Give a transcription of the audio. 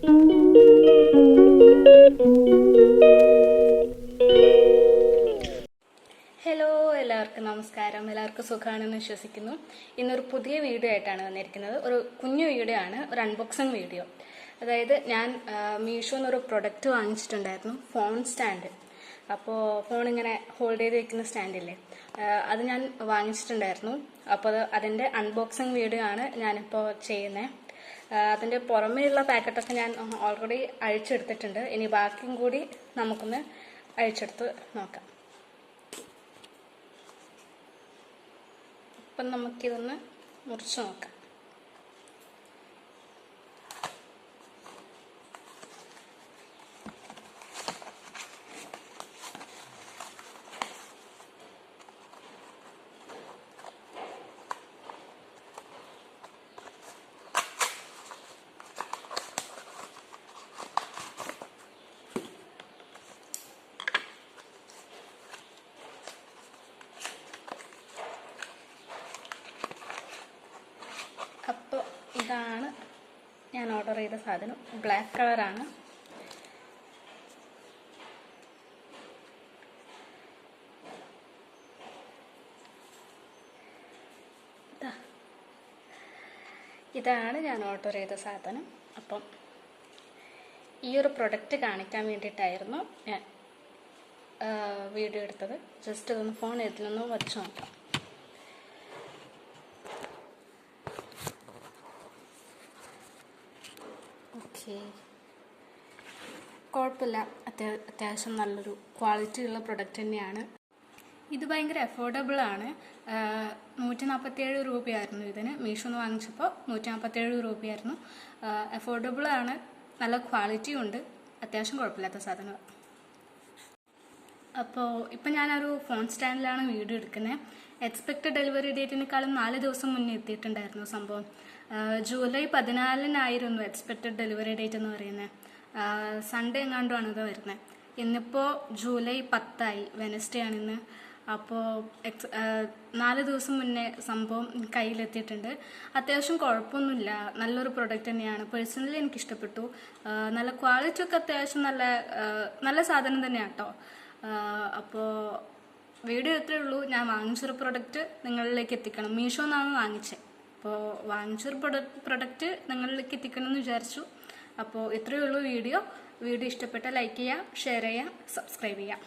Hello, എല്ലാവർക്കും നമസ്കാരം. എല്ലാവർക്കും സുഖമാണെന്ന് വിശ്വസിക്കുന്നു. ഇന്നൊരു പുതിയ വീഡിയോ ആയിട്ടാണ് വന്നിരിക്കുന്നത്. ഒരു കുഞ്ഞു വീഡിയോ ആണ്, ഒരു അൺബോക്സിങ് വീഡിയോ. അതായത് ഞാൻ മീഷോ എന്നൊരു പ്രൊഡക്റ്റ് വാങ്ങിച്ചിട്ടുണ്ടായിരുന്നു, ഫോൺ സ്റ്റാൻഡ്. അപ്പോൾ ഫോൺ ഇങ്ങനെ ഹോൾഡ് ചെയ്ത് വെക്കുന്ന സ്റ്റാൻഡില്ലേ, അത് ഞാൻ വാങ്ങിച്ചിട്ടുണ്ടായിരുന്നു. അപ്പോൾ അതിൻ്റെ അൺബോക്സിങ് വീഡിയോ ആണ് ഞാനിപ്പോൾ ചെയ്യുന്നത്. അതിൻ്റെ പുറമേയുള്ള പാക്കറ്റൊക്കെ ഞാൻ ഓൾറെഡി അഴിച്ചെടുത്തിട്ടുണ്ട്. ഇനി ബാക്കിയും കൂടി നമുക്കൊന്ന് അഴിച്ചെടുത്ത് നോക്കാം. അപ്പം നമുക്കിതൊന്ന് മുറിച്ച് നോക്കാം. അപ്പോൾ ഇതാണ് ഞാൻ ഓർഡർ ചെയ്ത സാധനം. ബ്ലാക്ക് കളറാണ്. ഇതാണ് ഞാൻ ഓർഡർ ചെയ്ത സാധനം. അപ്പം ഈ ഒരു പ്രൊഡക്റ്റ് കാണിക്കാൻ വേണ്ടിയിട്ടായിരുന്നു ഞാൻ വീഡിയോ എടുത്തത്. ജസ്റ്റ് ഇതൊന്ന് ഫോൺ ഇതിലൊന്ന് വച്ച് നോക്കാം. ഓക്കെ, കുഴപ്പമില്ല. അത്യാവശ്യം നല്ലൊരു ക്വാളിറ്റി ഉള്ള പ്രൊഡക്റ്റ് തന്നെയാണ്. ഇത് ഭയങ്കര അഫോർഡബിളാണ്. 147 രൂപയായിരുന്നു ഇതിന്. മീഷോന്ന് വാങ്ങിച്ചപ്പോൾ 147 രൂപയായിരുന്നു. അഫോർഡബിളാണ്, നല്ല ക്വാളിറ്റിയും ഉണ്ട്. അത്യാവശ്യം കുഴപ്പമില്ലാത്ത സാധനം. അപ്പോൾ ഇപ്പം ഞാനൊരു ഫോൺ സ്റ്റാൻഡിലാണ് വീഡിയോ എടുക്കുന്നത്. എക്സ്പെക്റ്റഡ് ഡെലിവറി ഡേറ്റിനേക്കാളും 4 ദിവസം മുന്നേ എത്തിയിട്ടുണ്ടായിരുന്നു സംഭവം. ജൂലൈ 14-നായിരുന്നു എക്സ്പെക്റ്റഡ് ഡെലിവറി ഡേറ്റ് എന്ന് പറയുന്നത്. സൺഡേ എങ്ങാണ്ടുമാണ് ഇത് വരുന്നത്. ഇന്നിപ്പോൾ ജൂലൈ 10 വെനസ്ഡേ ആണിന്ന്. അപ്പോൾ 4 ദിവസം മുന്നേ സംഭവം കയ്യിലെത്തിയിട്ടുണ്ട്. അത്യാവശ്യം കുഴപ്പമൊന്നുമില്ല, നല്ലൊരു പ്രൊഡക്റ്റ് തന്നെയാണ്. പേഴ്സണലി എനിക്കിഷ്ടപ്പെട്ടു. നല്ല ക്വാളിറ്റി ഒക്കെ അത്യാവശ്യം നല്ല സാധനം തന്നെയാണ് കേട്ടോ. അപ്പോൾ വീഡിയോ ഇത്രയേ ഉള്ളൂ. ഞാൻ വാങ്ങിച്ചൊരു പ്രൊഡക്റ്റ് നിങ്ങളിലേക്ക് എത്തിക്കണം. മീഷോ എന്നാണ് വാങ്ങിച്ചത്. അപ്പോൾ വാങ്ങിച്ചൊരു പ്രൊഡക്റ്റ് നിങ്ങളിലേക്ക് എത്തിക്കണം എന്ന് വിചാരിച്ചു. അപ്പോൾ ഇത്രയേ ഉള്ളൂ വീഡിയോ. ഇഷ്ടപ്പെട്ടാൽ ലൈക്ക് ചെയ്യുക, ഷെയർ ചെയ്യുക, സബ്സ്ക്രൈബ് ചെയ്യുക.